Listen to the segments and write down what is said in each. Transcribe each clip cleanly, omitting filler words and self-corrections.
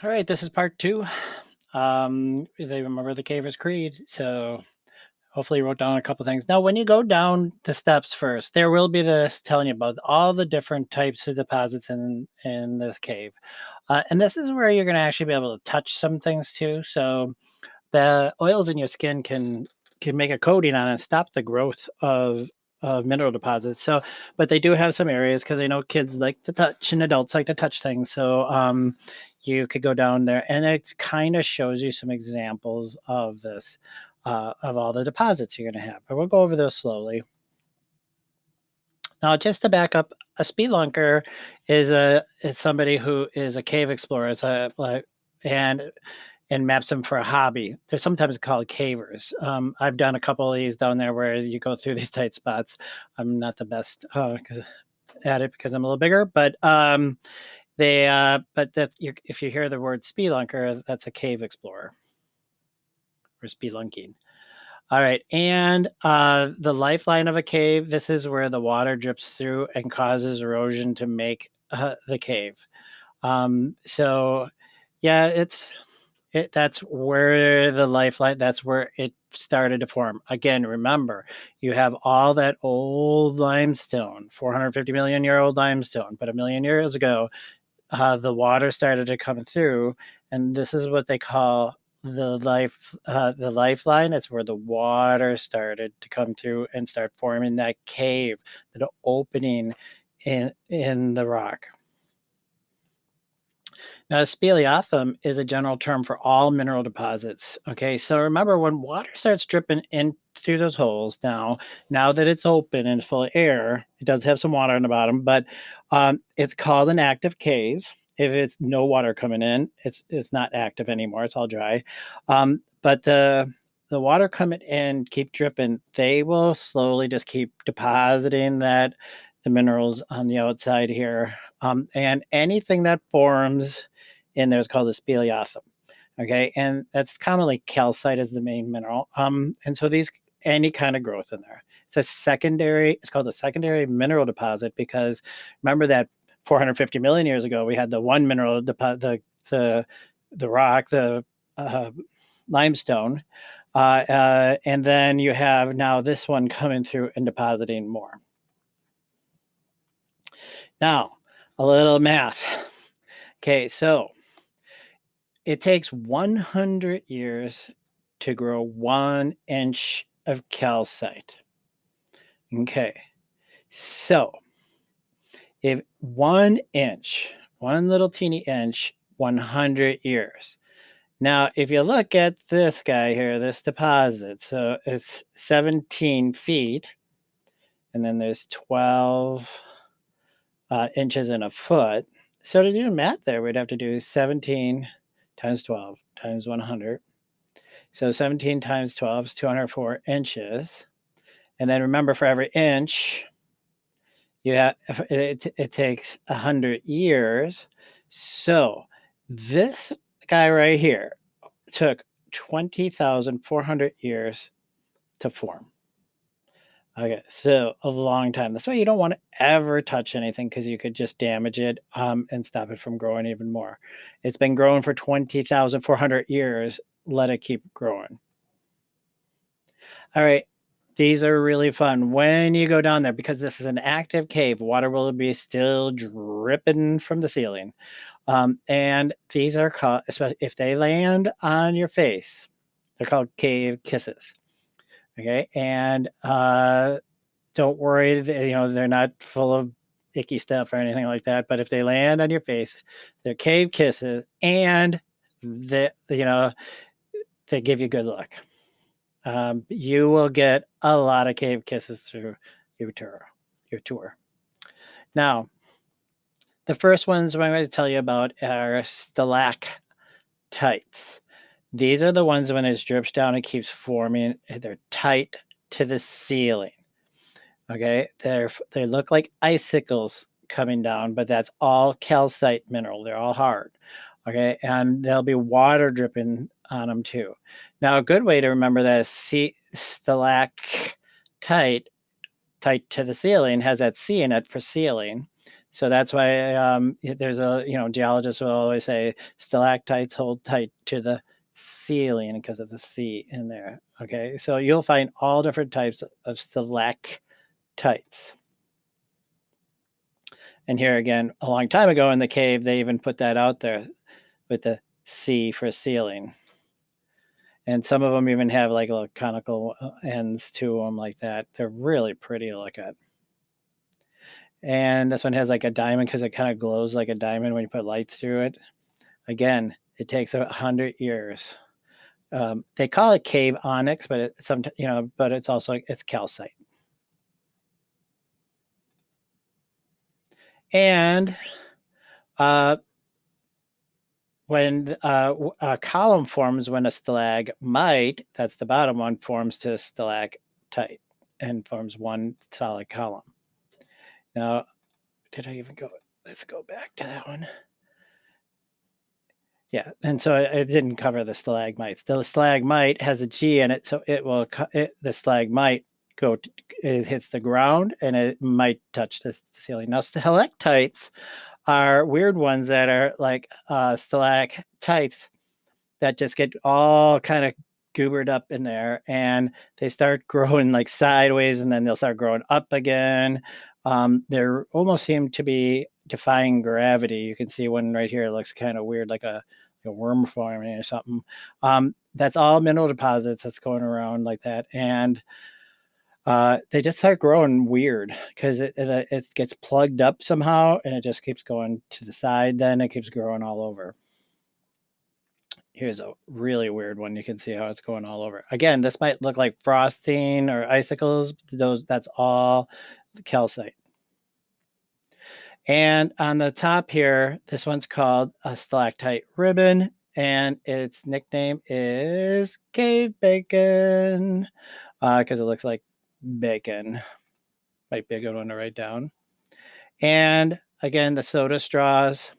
All right, this is part two. They remember the Caver's Creed, so hopefully you wrote down a couple things. Now, when you go down the steps first, there will be this telling you about all the different types of deposits in this cave, and this is where you're going to actually be able to touch some things too. So the oils in your skin can make a coating on it and stop the growth of mineral deposits. So, but they do have some areas because I know kids like to touch and adults like to touch things. So, you could go down there and it kind of shows you some examples of this, of all the deposits you're going to have. But we'll go over those slowly. Now, just to back up, a spelunker is somebody who is a cave explorer. It's a like and maps them for a hobby. They're sometimes called cavers. I've done a couple of these down there where you go through these tight spots. I'm not the best at it because I'm a little bigger, but but if you hear the word spelunker, that's a cave explorer or spelunking. All right, and the lifeline of a cave. This is where the water drips through and causes erosion to make the cave. So, yeah, that's where the lifeline. That's where it started to form. Again, remember, you have all that old limestone, 450 million year old limestone, but a million years ago, the water started to come through, and this is what they call the lifeline. It's where the water started to come through and start forming that cave, that opening in the rock. Now, speleothem is a general term for all mineral deposits. Okay, so remember when water starts dripping in through those holes now that it's open and full of air, it does have some water on the bottom, but it's called an active cave. If it's no water coming in, it's not active anymore. It's all dry. But the water coming in, keep dripping. They will slowly just keep depositing the minerals on the outside here, and anything that forms in there is called a speleothem. Okay, and that's commonly calcite is the main mineral. And so these any kind of growth in there. It's a secondary. It's called a secondary mineral deposit because remember that 450 million years ago we had the one mineral deposit, the rock, the uh, limestone, and then you have now this one coming through and depositing more. Now, a little math. Okay, so it takes 100 years to grow 1 inch of calcite. Okay, so if 1 inch, one little teeny inch, 100 years. Now, if you look at this guy here, this deposit, so it's 17 feet, and then there's 12 inches in a foot. So to do the math there, we'd have to do 17 times 12 times 100. So 17 times 12 is 204 inches. And then remember, for every inch, it takes 100 years. So this guy right here took 20,400 years to form. Okay, so a long time. That's why you don't want to ever touch anything because you could just damage it and stop it from growing even more. It's been growing for 20,400 years. Let it keep growing. All right. These are really fun when you go down there because this is an active cave. Water will be still dripping from the ceiling. And these are called, especially if they land on your face, they're called cave kisses. Okay. And don't worry, they're not full of icky stuff or anything like that. But if they land on your face, they're cave kisses and they give you good luck. You will get a lot of cave kisses through your tour. Your tour. Now, the first ones I'm going to tell you about are stalactites. These are the ones when it drips down, it keeps forming. They're tight to the ceiling. Okay, they look like icicles coming down, but that's all calcite mineral. They're all hard. Okay, and there'll be water dripping on them too. Now, a good way to remember that is stalactite, tight to the ceiling, has that C in it for ceiling. So that's why there's a, geologists will always say stalactites hold tight to the ceiling because of the C in there. Okay, so you'll find all different types of stalactites. And here again, a long time ago in the cave, they even put that out there with the C for ceiling. And some of them even have like little conical ends to them like that. They're really pretty to look at. And this one has like a diamond because it kind of glows like a diamond when you put light through it. Again, it takes 100 years. They call it cave onyx, but but it's also it's calcite. And when a column forms, when a stalagmite, that's the bottom one, forms to a stalactite and forms one solid column. Now, did I even go? Let's go back to that one. Yeah, and so it didn't cover the stalagmites. The stalagmite has a G in it, so the stalagmite it hits the ground and it might touch the ceiling. Now, stalactites are weird ones that are like stalactites that just get all kind of goobered up in there, and they start growing like sideways, and then they'll start growing up again. They almost seem to be defying gravity. You can see one right here. It looks kind of weird, like a worm forming or something. That's all mineral deposits that's going around like that, and they just start growing weird because it gets plugged up somehow, and it just keeps going to the side. Then it keeps growing all over. Here's a really weird one. You can see how it's going all over. Again, this might look like frosting or icicles. That's all calcite. And on the top here, this one's called a stalactite ribbon, and its nickname is cave bacon because it looks like bacon. Might be a good one to write down. And again, the soda straws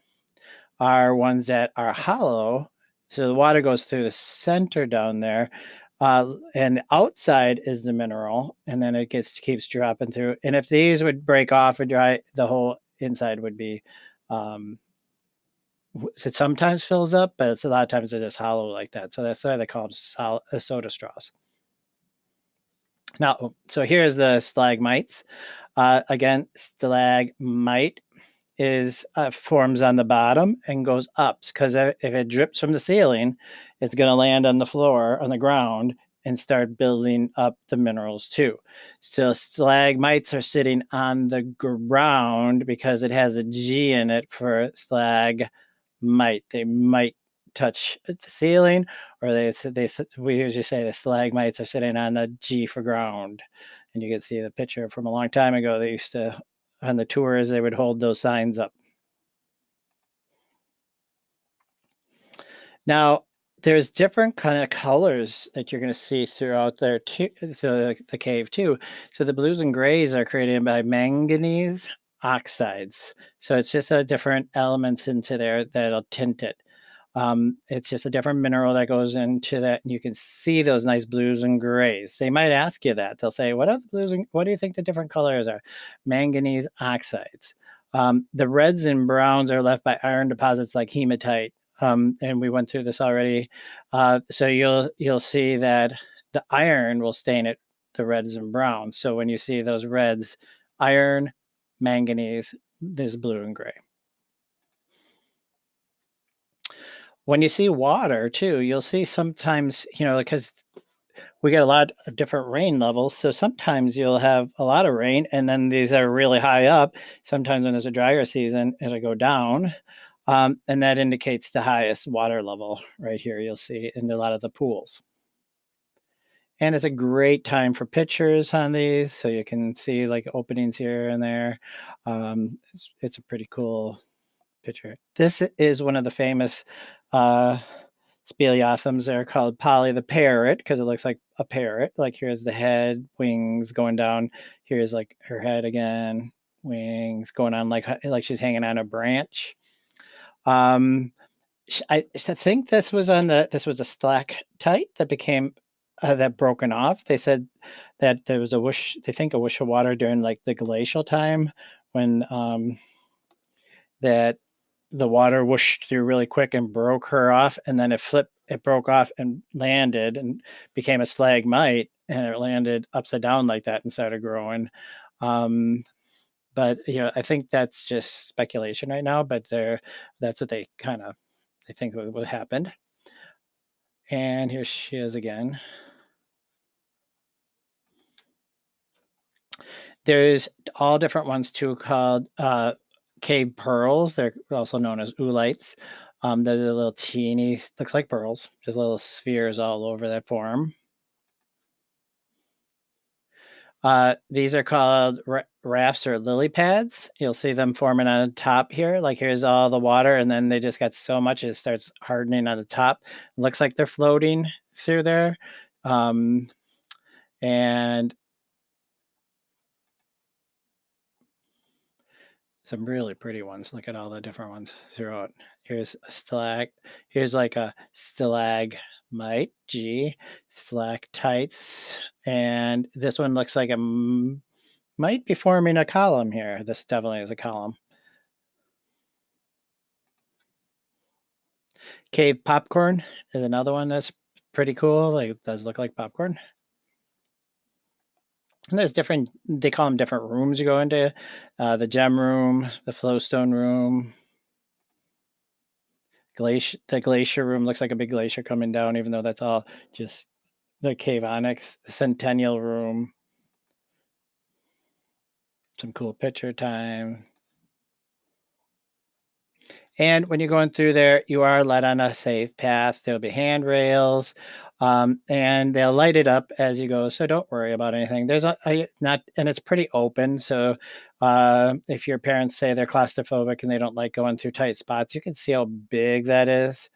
are ones that are hollow. So the water goes through the center down there, and the outside is the mineral, and then it keeps dropping through. And if these would break off and dry, the whole inside would be. It sometimes fills up, but it's a lot of times it is hollow like that. So that's why they call them soda straws. Now, so here's the stalagmites. Again, stalagmite is forms on the bottom and goes up because if it drips from the ceiling, it's going to land on the floor, on the ground, and start building up the minerals too. So stalagmites are sitting on the ground because it has a G in it for stalagmite. They might touch the ceiling, or we usually say the stalagmites are sitting on the G for ground. And you can see the picture from a long time ago. They used to, on the tours, they would hold those signs up. Now, there's different kind of colors that you're going to see throughout there too, the cave too. So the blues and grays are created by manganese oxides. So it's just a different elements into there that'll tint it. It's just a different mineral that goes into that, and you can see those nice blues and grays. They might ask you that. They'll say, "What are the blues? And what do you think the different colors are?" Manganese oxides. The reds and browns are left by iron deposits like hematite, and we went through this already. So you'll see that the iron will stain it, the reds and browns. So when you see those reds, iron, manganese, there's blue and gray. When you see water too, you'll see sometimes, because we get a lot of different rain levels. So sometimes you'll have a lot of rain and then these are really high up. Sometimes when there's a drier season, it'll go down. And that indicates the highest water level right here. You'll see in a lot of the pools. And it's a great time for pictures on these. So you can see like openings here and there. It's a pretty cool picture. This is one of the famous speleothems. They're called Polly the parrot because it looks like a parrot. Like here's the head, wings going down. Here's like her head again, wings going on like she's hanging on a branch. I think this was a stalactite that became that broken off. They said that there was a whoosh. They think a whoosh of water during like the glacial time when that the water whooshed through really quick and broke her off, and then it broke off and landed and became a stalagmite, and it landed upside down like that and started growing. Um, but I think that's just speculation right now. But that's what they think what happened. And here she is again. There's all different ones too called cave pearls. They're also known as oolites. They're the little teeny, looks like pearls, just little spheres all over that form. These are called rafts or lily pads. You'll see them forming on the top here. Like here's all the water, and then they just got so much it starts hardening on the top. It looks like they're floating through there. Um, and some really pretty ones. Look at all the different ones throughout. Here's a here's like a stalagmite, G, stalactites, and this one looks like might be forming a column here. This definitely is a column. Cave popcorn is another one that's pretty cool. Like it does look like popcorn. And there's different. They call them different rooms you go into. The gem room, the flowstone room, the glacier room looks like a big glacier coming down, even though that's all just the cave onyx. The centennial room, some cool picture time. And when you're going through there, you are led on a safe path. There'll be handrails, and they'll light it up as you go. So don't worry about anything. There's not, and it's pretty open. So if your parents say they're claustrophobic and they don't like going through tight spots, you can see how big that is,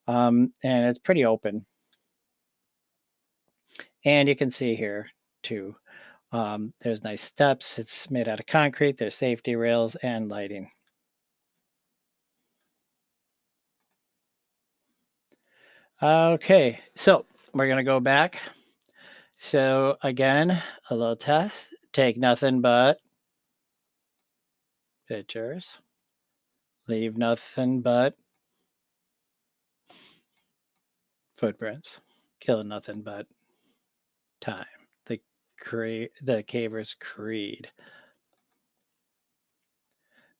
and it's pretty open. And you can see here too. There's nice steps. It's made out of concrete. There's safety rails and lighting. Okay, so we're gonna go back. So again, a little test. Take nothing but pictures. Leave nothing but footprints. Kill nothing but time. The Caver's Creed.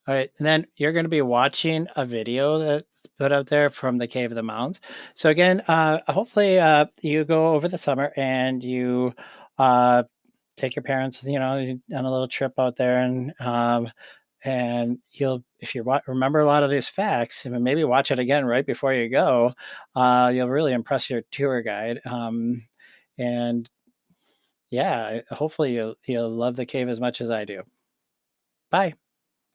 All right, and then you're going to be watching a video that's put out there from the Cave of the Mounds. So again, hopefully you go over the summer and you uh, take your parents, on a little trip out there, and you'll if you remember a lot of these facts, and maybe watch it again right before you go, you'll really impress your tour guide. And yeah, hopefully you'll love the cave as much as I do. Bye.